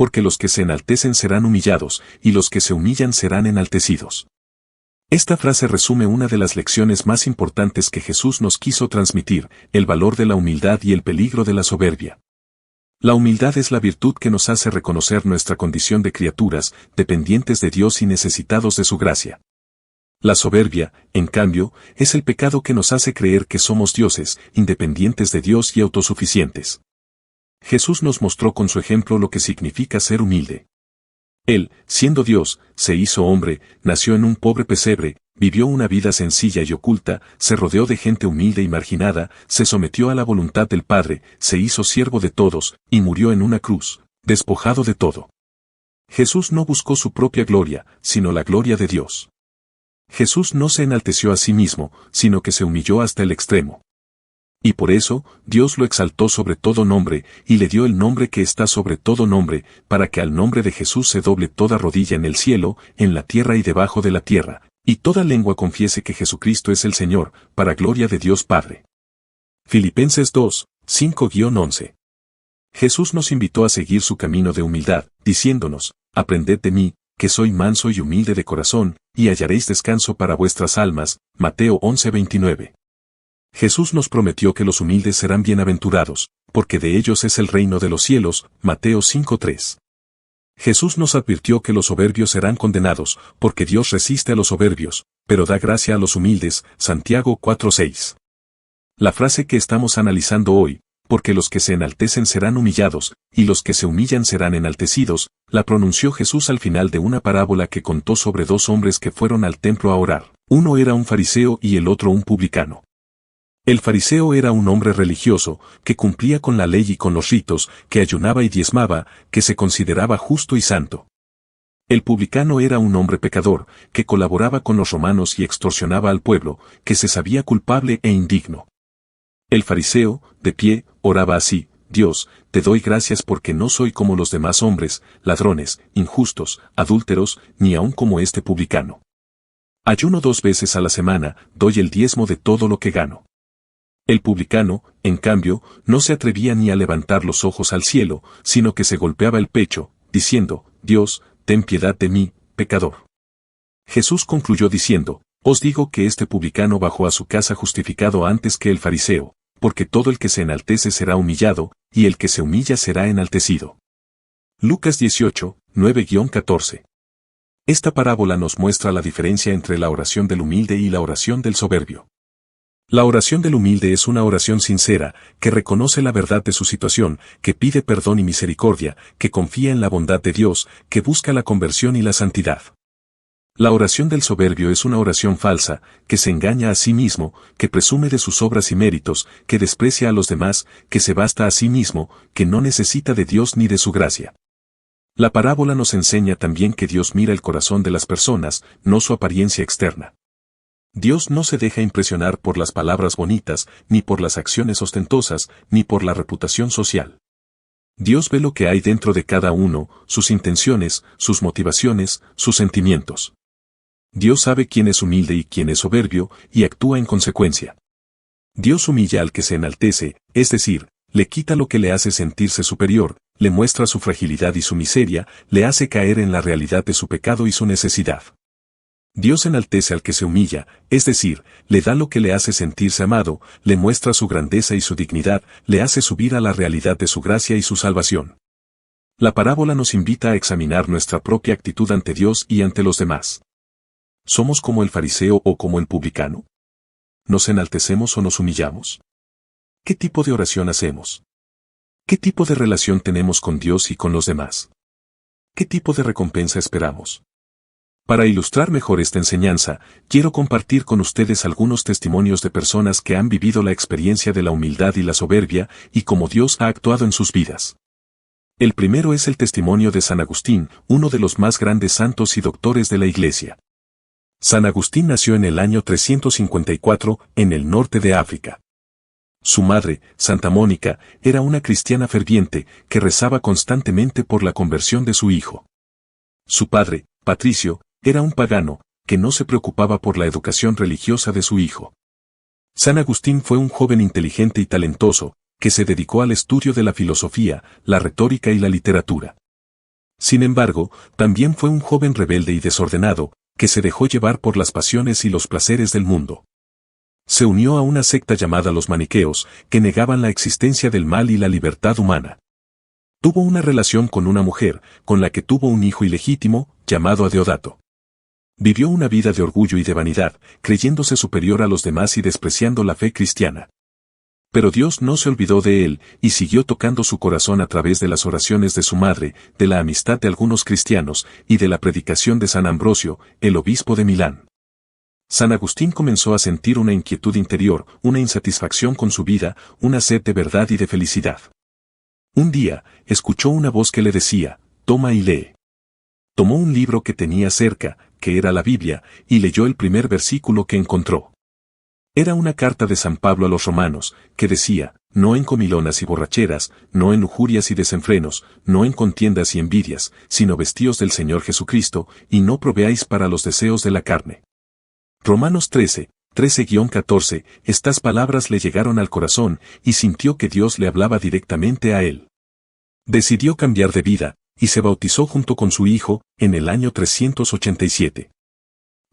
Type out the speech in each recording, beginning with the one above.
porque los que se enaltecen serán humillados, y los que se humillan serán enaltecidos. Esta frase resume una de las lecciones más importantes que Jesús nos quiso transmitir, el valor de la humildad y el peligro de la soberbia. La humildad es la virtud que nos hace reconocer nuestra condición de criaturas, dependientes de Dios y necesitados de su gracia. La soberbia, en cambio, es el pecado que nos hace creer que somos dioses, independientes de Dios y autosuficientes. Jesús nos mostró con su ejemplo lo que significa ser humilde. Él, siendo Dios, se hizo hombre, nació en un pobre pesebre, vivió una vida sencilla y oculta, se rodeó de gente humilde y marginada, se sometió a la voluntad del Padre, se hizo siervo de todos, y murió en una cruz, despojado de todo. Jesús no buscó su propia gloria, sino la gloria de Dios. Jesús no se enalteció a sí mismo, sino que se humilló hasta el extremo. Y por eso, Dios lo exaltó sobre todo nombre, y le dio el nombre que está sobre todo nombre, para que al nombre de Jesús se doble toda rodilla en el cielo, en la tierra y debajo de la tierra, y toda lengua confiese que Jesucristo es el Señor, para gloria de Dios Padre. Filipenses 2, 5-11. Jesús nos invitó a seguir su camino de humildad, diciéndonos, aprended de mí, que soy manso y humilde de corazón, y hallaréis descanso para vuestras almas. Mateo 11:29. Jesús nos prometió que los humildes serán bienaventurados, porque de ellos es el reino de los cielos. Mateo 5:3. Jesús nos advirtió que los soberbios serán condenados, porque Dios resiste a los soberbios, pero da gracia a los humildes. Santiago 4:6. La frase que estamos analizando hoy, porque los que se enaltecen serán humillados, y los que se humillan serán enaltecidos, la pronunció Jesús al final de una parábola que contó sobre dos hombres que fueron al templo a orar. Uno era un fariseo y el otro un publicano. El fariseo era un hombre religioso, que cumplía con la ley y con los ritos, que ayunaba y diezmaba, que se consideraba justo y santo. El publicano era un hombre pecador, que colaboraba con los romanos y extorsionaba al pueblo, que se sabía culpable e indigno. El fariseo, de pie, oraba así: Dios, te doy gracias porque no soy como los demás hombres, ladrones, injustos, adúlteros, ni aun como este publicano. Ayuno 2 veces a la semana, doy el diezmo de todo lo que gano. El publicano, en cambio, no se atrevía ni a levantar los ojos al cielo, sino que se golpeaba el pecho, diciendo: Dios, ten piedad de mí, pecador. Jesús concluyó diciendo: os digo que este publicano bajó a su casa justificado antes que el fariseo, porque todo el que se enaltece será humillado, y el que se humilla será enaltecido. Lucas 18, 9-14. Esta parábola nos muestra la diferencia entre la oración del humilde y la oración del soberbio. La oración del humilde es una oración sincera, que reconoce la verdad de su situación, que pide perdón y misericordia, que confía en la bondad de Dios, que busca la conversión y la santidad. La oración del soberbio es una oración falsa, que se engaña a sí mismo, que presume de sus obras y méritos, que desprecia a los demás, que se basta a sí mismo, que no necesita de Dios ni de su gracia. La parábola nos enseña también que Dios mira el corazón de las personas, no su apariencia externa. Dios no se deja impresionar por las palabras bonitas, ni por las acciones ostentosas, ni por la reputación social. Dios ve lo que hay dentro de cada uno, sus intenciones, sus motivaciones, sus sentimientos. Dios sabe quién es humilde y quién es soberbio, y actúa en consecuencia. Dios humilla al que se enaltece, es decir, le quita lo que le hace sentirse superior, le muestra su fragilidad y su miseria, le hace caer en la realidad de su pecado y su necesidad. Dios enaltece al que se humilla, es decir, le da lo que le hace sentirse amado, le muestra su grandeza y su dignidad, le hace subir a la realidad de su gracia y su salvación. La parábola nos invita a examinar nuestra propia actitud ante Dios y ante los demás. ¿Somos como el fariseo o como el publicano? ¿Nos enaltecemos o nos humillamos? ¿Qué tipo de oración hacemos? ¿Qué tipo de relación tenemos con Dios y con los demás? ¿Qué tipo de recompensa esperamos? Para ilustrar mejor esta enseñanza, quiero compartir con ustedes algunos testimonios de personas que han vivido la experiencia de la humildad y la soberbia, y cómo Dios ha actuado en sus vidas. El primero es el testimonio de San Agustín, uno de los más grandes santos y doctores de la Iglesia. San Agustín nació en el año 354, en el norte de África. Su madre, Santa Mónica, era una cristiana ferviente, que rezaba constantemente por la conversión de su hijo. Su padre, Patricio, era un pagano, que no se preocupaba por la educación religiosa de su hijo. San Agustín fue un joven inteligente y talentoso, que se dedicó al estudio de la filosofía, la retórica y la literatura. Sin embargo, también fue un joven rebelde y desordenado, que se dejó llevar por las pasiones y los placeres del mundo. Se unió a una secta llamada los maniqueos, que negaban la existencia del mal y la libertad humana. Tuvo una relación con una mujer, con la que tuvo un hijo ilegítimo, llamado Adeodato. Vivió una vida de orgullo y de vanidad, creyéndose superior a los demás y despreciando la fe cristiana. Pero Dios no se olvidó de él, y siguió tocando su corazón a través de las oraciones de su madre, de la amistad de algunos cristianos, y de la predicación de San Ambrosio, el obispo de Milán. San Agustín comenzó a sentir una inquietud interior, una insatisfacción con su vida, una sed de verdad y de felicidad. Un día, escuchó una voz que le decía, «Toma y lee». Tomó un libro que tenía cerca, que era la Biblia, y leyó el primer versículo que encontró. Era una carta de San Pablo a los romanos, que decía, «No en comilonas y borracheras, no en lujurias y desenfrenos, no en contiendas y envidias, sino vestíos del Señor Jesucristo, y no proveáis para los deseos de la carne». Romanos 13, 13-14, estas palabras le llegaron al corazón, y sintió que Dios le hablaba directamente a él. Decidió cambiar de vida, y se bautizó junto con su hijo, en el año 387.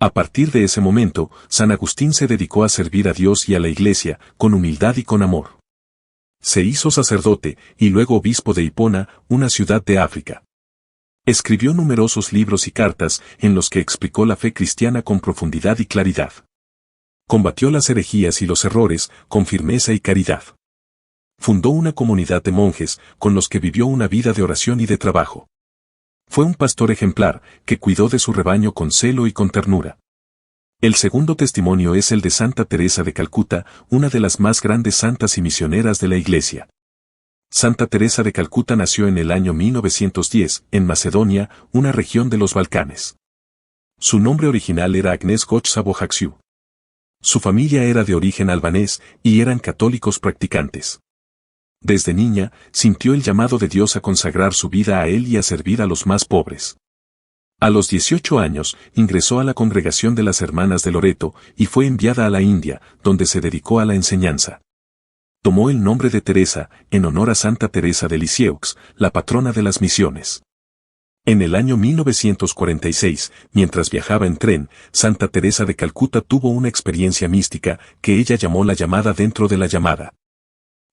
A partir de ese momento, San Agustín se dedicó a servir a Dios y a la Iglesia, con humildad y con amor. Se hizo sacerdote, y luego obispo de Hipona, una ciudad de África. Escribió numerosos libros y cartas, en los que explicó la fe cristiana con profundidad y claridad. Combatió las herejías y los errores, con firmeza y caridad. Fundó una comunidad de monjes, con los que vivió una vida de oración y de trabajo. Fue un pastor ejemplar, que cuidó de su rebaño con celo y con ternura. El segundo testimonio es el de Santa Teresa de Calcuta, una de las más grandes santas y misioneras de la Iglesia. Santa Teresa de Calcuta nació en el año 1910, en Macedonia, una región de los Balcanes. Su nombre original era Agnes Goch-Sabohaksiu. Su familia era de origen albanés, y eran católicos practicantes. Desde niña, sintió el llamado de Dios a consagrar su vida a Él y a servir a los más pobres. A los 18 años, ingresó a la congregación de las Hermanas de Loreto, y fue enviada a la India, donde se dedicó a la enseñanza. Tomó el nombre de Teresa, en honor a Santa Teresa de Lisieux, la patrona de las misiones. En el año 1946, mientras viajaba en tren, Santa Teresa de Calcuta tuvo una experiencia mística, que ella llamó la llamada dentro de la llamada.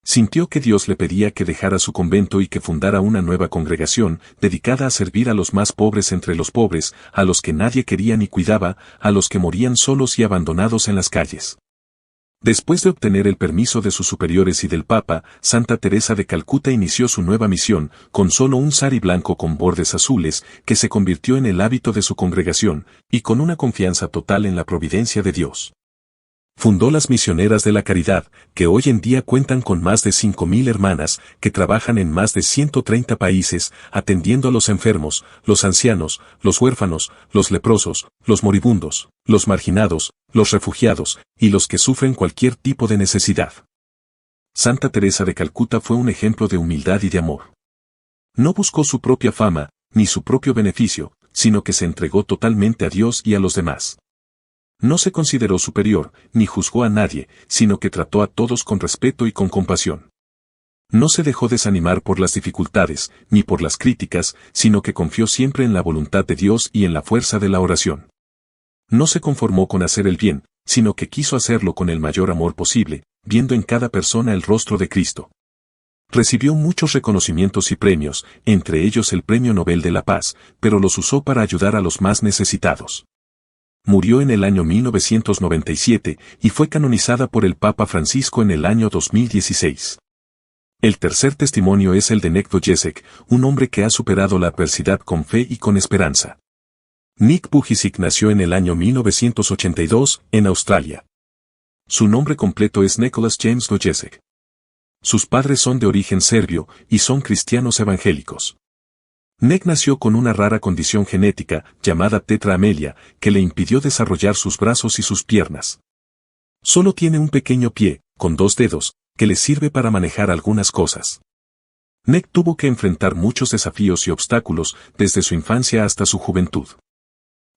Sintió que Dios le pedía que dejara su convento y que fundara una nueva congregación, dedicada a servir a los más pobres entre los pobres, a los que nadie quería ni cuidaba, a los que morían solos y abandonados en las calles. Después de obtener el permiso de sus superiores y del Papa, Santa Teresa de Calcuta inició su nueva misión, con solo un sari blanco con bordes azules, que se convirtió en el hábito de su congregación, y con una confianza total en la providencia de Dios. Fundó las Misioneras de la Caridad, que hoy en día cuentan con más de 5.000 hermanas, que trabajan en más de 130 países, atendiendo a los enfermos, los ancianos, los huérfanos, los leprosos, los moribundos, los marginados, los refugiados, y los que sufren cualquier tipo de necesidad. Santa Teresa de Calcuta fue un ejemplo de humildad y de amor. No buscó su propia fama, ni su propio beneficio, sino que se entregó totalmente a Dios y a los demás. No se consideró superior, ni juzgó a nadie, sino que trató a todos con respeto y con compasión. No se dejó desanimar por las dificultades, ni por las críticas, sino que confió siempre en la voluntad de Dios y en la fuerza de la oración. No se conformó con hacer el bien, sino que quiso hacerlo con el mayor amor posible, viendo en cada persona el rostro de Cristo. Recibió muchos reconocimientos y premios, entre ellos el Premio Nobel de la Paz, pero los usó para ayudar a los más necesitados. Murió en el año 1997 y fue canonizada por el Papa Francisco en el año 2016. El tercer testimonio es el de Nick Vujicic, un hombre que ha superado la adversidad con fe y con esperanza. Nick Vujicic nació en el año 1982, en Australia. Su nombre completo es Nicholas James Vujicic. Sus padres son de origen serbio y son cristianos evangélicos. Nick nació con una rara condición genética, llamada tetraamelia, que le impidió desarrollar sus brazos y sus piernas. Solo tiene un pequeño pie, con 2 dedos, que le sirve para manejar algunas cosas. Nick tuvo que enfrentar muchos desafíos y obstáculos, desde su infancia hasta su juventud.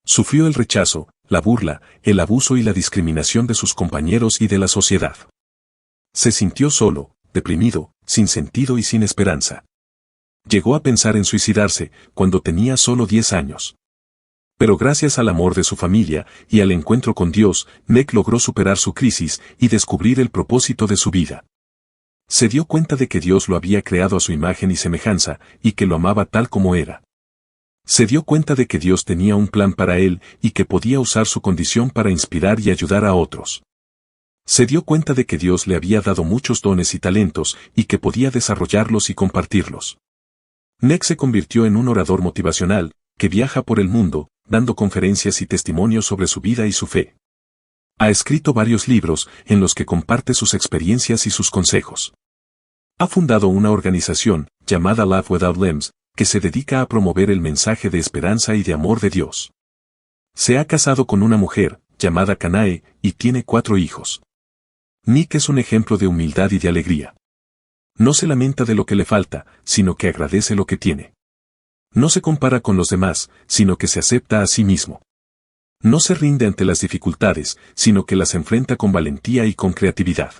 Sufrió el rechazo, la burla, el abuso y la discriminación de sus compañeros y de la sociedad. Se sintió solo, deprimido, sin sentido y sin esperanza. Llegó a pensar en suicidarse cuando tenía solo 10 años. Pero gracias al amor de su familia y al encuentro con Dios, Neck logró superar su crisis y descubrir el propósito de su vida. Se dio cuenta de que Dios lo había creado a su imagen y semejanza, y que lo amaba tal como era. Se dio cuenta de que Dios tenía un plan para él y que podía usar su condición para inspirar y ayudar a otros. Se dio cuenta de que Dios le había dado muchos dones y talentos y que podía desarrollarlos y compartirlos. Neck se convirtió en un orador motivacional, que viaja por el mundo, dando conferencias y testimonios sobre su vida y su fe. Ha escrito varios libros en los que comparte sus experiencias y sus consejos. Ha fundado una organización, llamada Love Without Limbs, que se dedica a promover el mensaje de esperanza y de amor de Dios. Se ha casado con una mujer, llamada Kanae, y tiene 4 hijos. Nick es un ejemplo de humildad y de alegría. No se lamenta de lo que le falta, sino que agradece lo que tiene. No se compara con los demás, sino que se acepta a sí mismo. No se rinde ante las dificultades, sino que las enfrenta con valentía y con creatividad.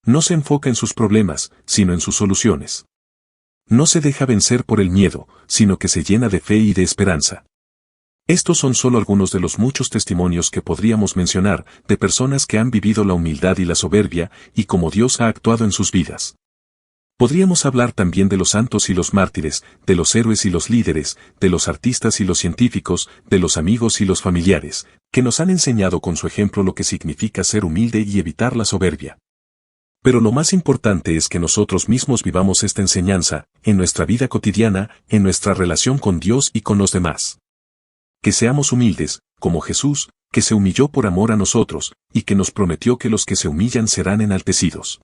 No se enfoca en sus problemas, sino en sus soluciones. No se deja vencer por el miedo, sino que se llena de fe y de esperanza. Estos son solo algunos de los muchos testimonios que podríamos mencionar de personas que han vivido la humildad y la soberbia y cómo Dios ha actuado en sus vidas. Podríamos hablar también de los santos y los mártires, de los héroes y los líderes, de los artistas y los científicos, de los amigos y los familiares, que nos han enseñado con su ejemplo lo que significa ser humilde y evitar la soberbia. Pero lo más importante es que nosotros mismos vivamos esta enseñanza, en nuestra vida cotidiana, en nuestra relación con Dios y con los demás. Que seamos humildes, como Jesús, que se humilló por amor a nosotros, y que nos prometió que los que se humillan serán enaltecidos.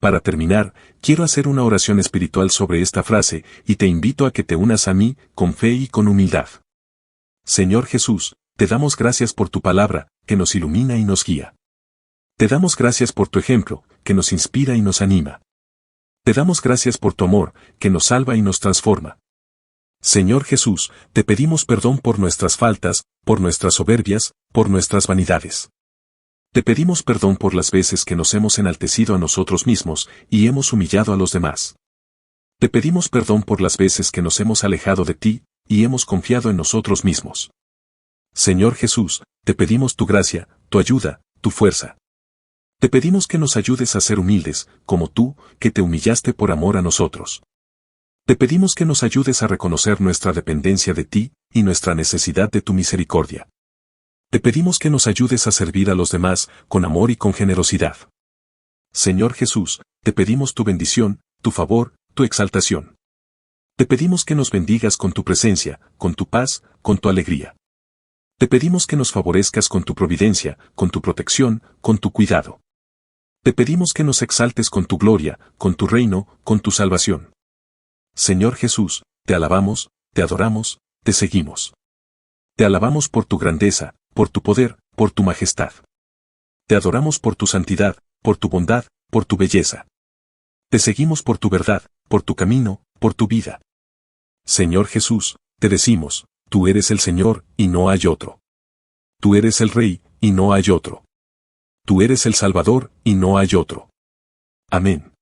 Para terminar, quiero hacer una oración espiritual sobre esta frase, y te invito a que te unas a mí, con fe y con humildad. Señor Jesús, te damos gracias por tu palabra, que nos ilumina y nos guía. Te damos gracias por tu ejemplo, que nos inspira y nos anima. Te damos gracias por tu amor, que nos salva y nos transforma. Señor Jesús, te pedimos perdón por nuestras faltas, por nuestras soberbias, por nuestras vanidades. Te pedimos perdón por las veces que nos hemos enaltecido a nosotros mismos y hemos humillado a los demás. Te pedimos perdón por las veces que nos hemos alejado de ti y hemos confiado en nosotros mismos. Señor Jesús, te pedimos tu gracia, tu ayuda, tu fuerza. Te pedimos que nos ayudes a ser humildes, como tú, que te humillaste por amor a nosotros. Te pedimos que nos ayudes a reconocer nuestra dependencia de ti y nuestra necesidad de tu misericordia. Te pedimos que nos ayudes a servir a los demás con amor y con generosidad. Señor Jesús, te pedimos tu bendición, tu favor, tu exaltación. Te pedimos que nos bendigas con tu presencia, con tu paz, con tu alegría. Te pedimos que nos favorezcas con tu providencia, con tu protección, con tu cuidado. Te pedimos que nos exaltes con tu gloria, con tu reino, con tu salvación. Señor Jesús, te alabamos, te adoramos, te seguimos. Te alabamos por tu grandeza, por tu poder, por tu majestad. Te adoramos por tu santidad, por tu bondad, por tu belleza. Te seguimos por tu verdad, por tu camino, por tu vida. Señor Jesús, te decimos, tú eres el Señor, y no hay otro. Tú eres el Rey, y no hay otro. Tú eres el Salvador, y no hay otro. Amén.